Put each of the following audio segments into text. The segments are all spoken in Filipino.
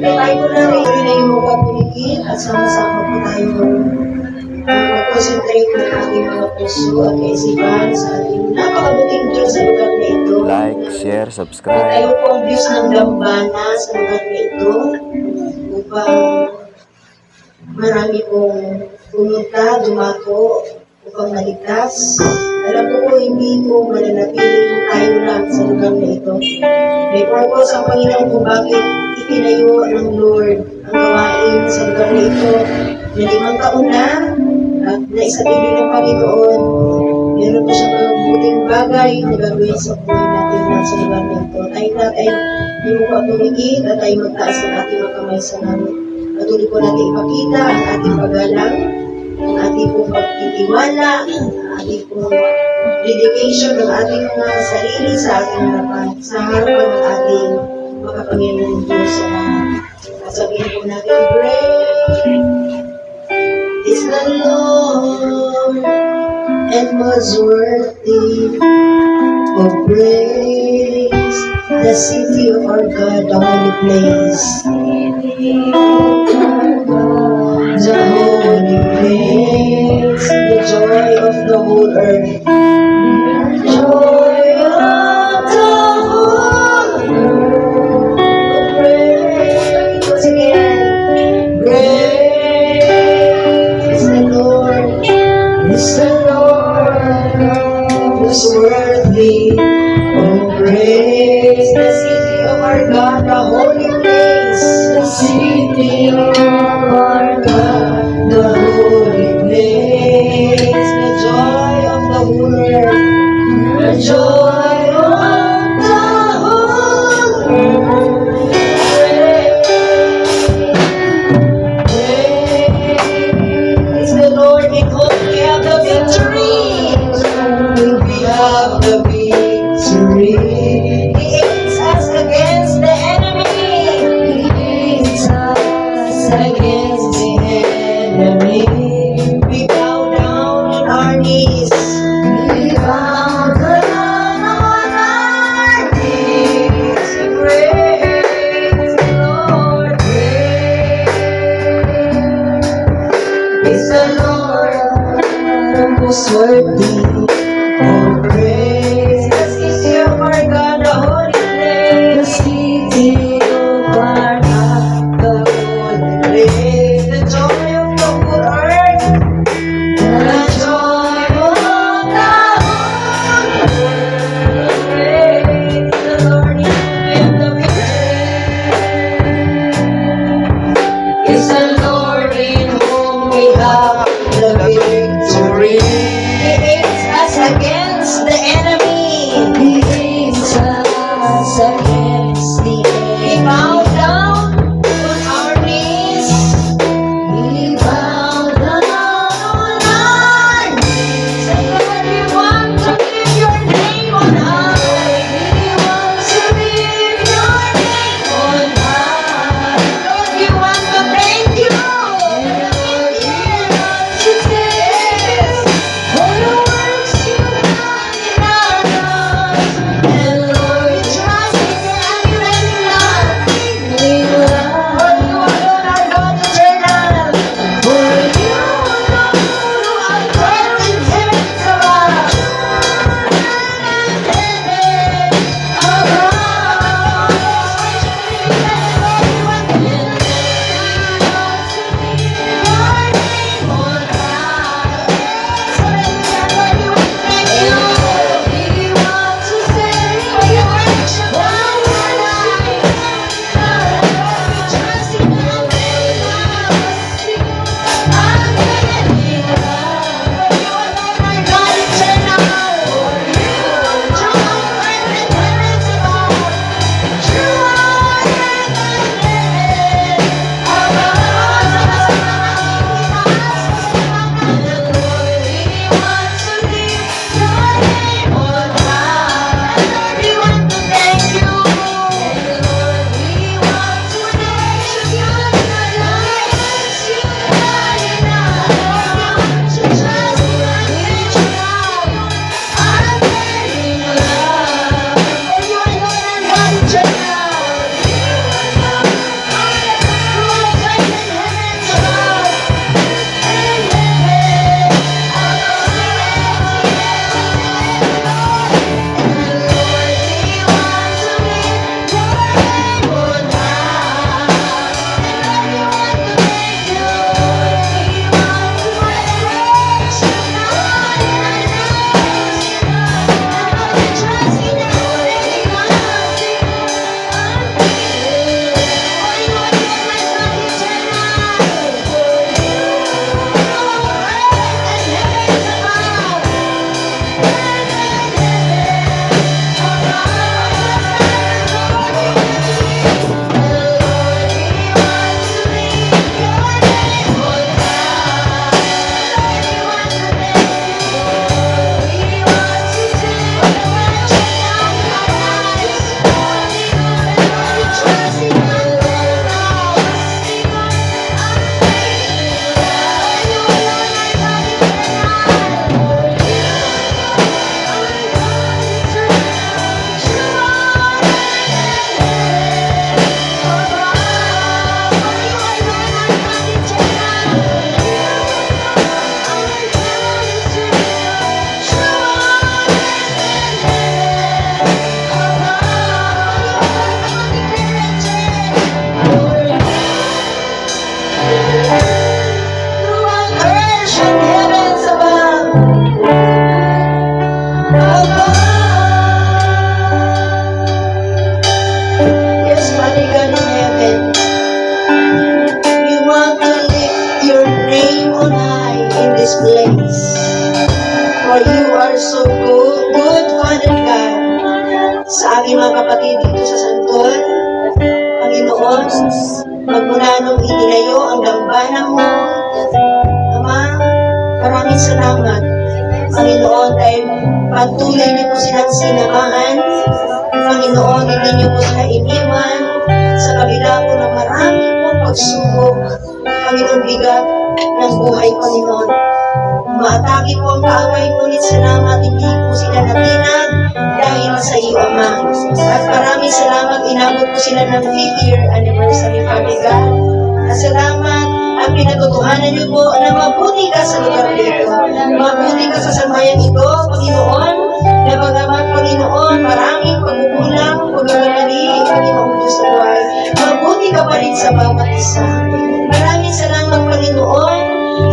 tayo po na rin na yung mga pumigil at sama-sama po tayo mag-concentrate ng ating mga puso at kaisipan sa ating napakabuting Diyos sa lugar na ito. Like, share, subscribe. Tayo po ang Diyos ng dambana sa lugar na ito upang marami pong pumunta, dumako, upang maligtas. Alam ko po, hindi po mananatiling tayo lang sa lugar na ito. May purpose ang Panginoon kung bakit itinayo ng Lord ang gawain sa lugar na ito. Na 5 taon na, at naisabili ng Panginoon, meron po siya mga buting bagay na gagawin sa buhay natin na sa lugar na ito. Tayo natin yung mukha tumigil at tayo magtaas ng ating mga kamay sa namin. Patuloy po natin ipakita ang ating paggalang, ang ating pong pagtitiwala, ang ating pong dedication ng ating mga sarili sa ating harapan, sa harapan ng ating makapangyarihan Diyos sa mga. Sabihin po natin, great is the Lord and was worthy of praise, the city of our God, the holy place. The holy place, the joy of the whole earth. Joy of the whole earth. Praise. Once again. Great is the Lord. Is the Lord who's worthy of praise. The city of our God, the holy place. The city of our God, the holy place, the joy of the world, the joy of the whole world. Praise the Lord, in whom we have the victory. We have the victory. He aids us against the enemy. Against the enemy, we bow down on our knees. We bow down on our knees. Praise the Lord. Praise the Lord, who's worthy of praise. The city of our God, the holy place. The city of our God, the praise the joy of the whole earth, the joy of the whole earth. Praise the Lord, in whom the victory. Is the Lord in whom we have the victory. He aids us against the enemy. place. For you are so good, Father God, sa aming mga kapatid dito sa Santol. Panginoon, magmula nung itinayo ang dambana mo, Ama, maraming salamat. Panginoon, dahil patuloy niyo po silang sinamahan. Panginoon, hindi niyo po sila iniwan sa kabila po ng marami pong pagsubok. Panginoon, bigat ng buhay, Panginoon. Maatake po ang kaaway, ngunit salamat, hindi po sila natinag dahil sa iyo, Ama. At maraming salamat, inabot po sila ng 5th year anniversary, Father God. At salamat, ang pinatutuhanan niyo po na mabuti ka sa lugar nito. Mabuti ka sa sambayan ito, Panginoon, na bagamat, Panginoon, maraming pagkukulang, pagkakamali, Panginoon Diyos sa buhay. Mabuti ka pa rin sa bawat isa. Maraming salamat, Panginoon,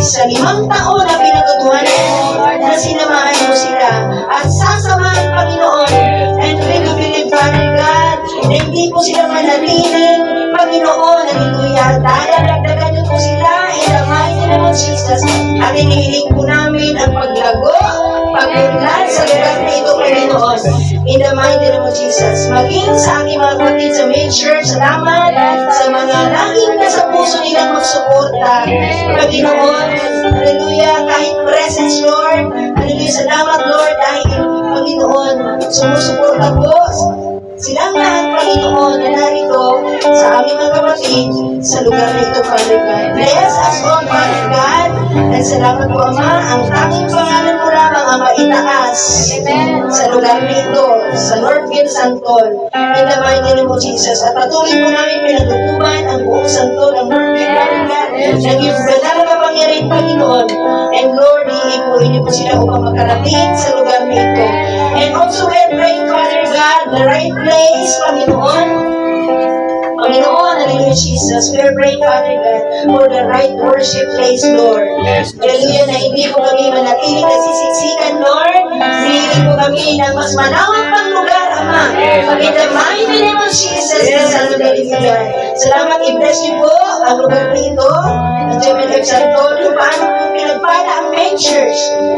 sa 5 taon na pinatutuhanan mo, na sinamahan mo sila. At sasamahan, Panginoon, and we believe, Father God, na hindi po sila manatiling, Panginoon, hallelujah, dahil dagdagan niyo po sila in the mighty name of Jesus. At inihiling po namin ang paglago, pag-unlad sa lugar na ito, Panginoon, in the mighty name of Jesus. Maging sa aking mga kapatid sa main church, salamat sa mga laging nasa puso nilang magsuporta. Panginoon, hallelujah, kahit presence, Lord, hallelujah, salamat, Lord, dahil, Panginoon, sumusuporta po silang lahat, Panginoon, na narito sa aming mga kapatid sa lugar na ito, Father God. Bless us all, Father God. At salamat po, Ama, ang tanging pangalan mo lamang ang maitaas sa lugar na ito, sa Northville, Santol. In the mighty name of Jesus. At patuloy po namin pinatutuban ang buong Santol, ang Northville, Father God. Naging banal na kapangyarihan, Panginoon. And Lord, iipuin niyo po sila upang makarating sa lugar na ito. And also, we are praying, Father God, the right place, Panginoon. Panginoon, hallelujah, Jesus. We are praying, Father God, for the right worship place, Lord. Hallelujah, na hindi po kami manatiling nagsisiksikan, Lord. Hindi po kami ng mas malawak pang lugar, Ama. In the mighty name of Jesus, sa lugar ito, Lord. Salamat, i-bless niyo po ang lugar nito. At yung mga Santol, kung paano po pinagpala ang main church,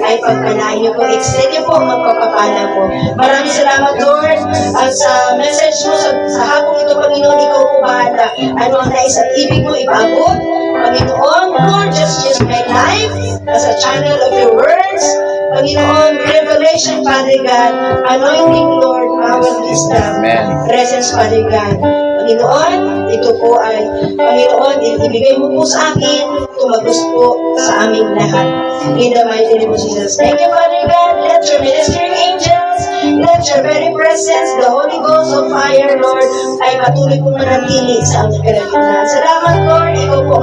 ay pagpalain niyo po, extend niyo po ang magpapapala po. Maraming salamat, Lord. At sa message mo sa hapong ito, Panginoon, ikaw po bahala. Ano ang nais at ibig mo ipaabot? Panginoon, Lord, just use my life as a channel of your words. Panginoon, revelation, Father God, anointing, Lord, power, wisdom, presence, Father God. Panginoon, ito po ay, Panginoon, ibigay mo po sa akin, tumagos po sa aming lahat. In the mighty name of Jesus. Thank you, Father God. Let your ministering angels, let your very presence, the Holy Ghost of fire, Lord, ay patuloy po manatili sa aming kalagitnaan. Salamat, Lord. Ikaw po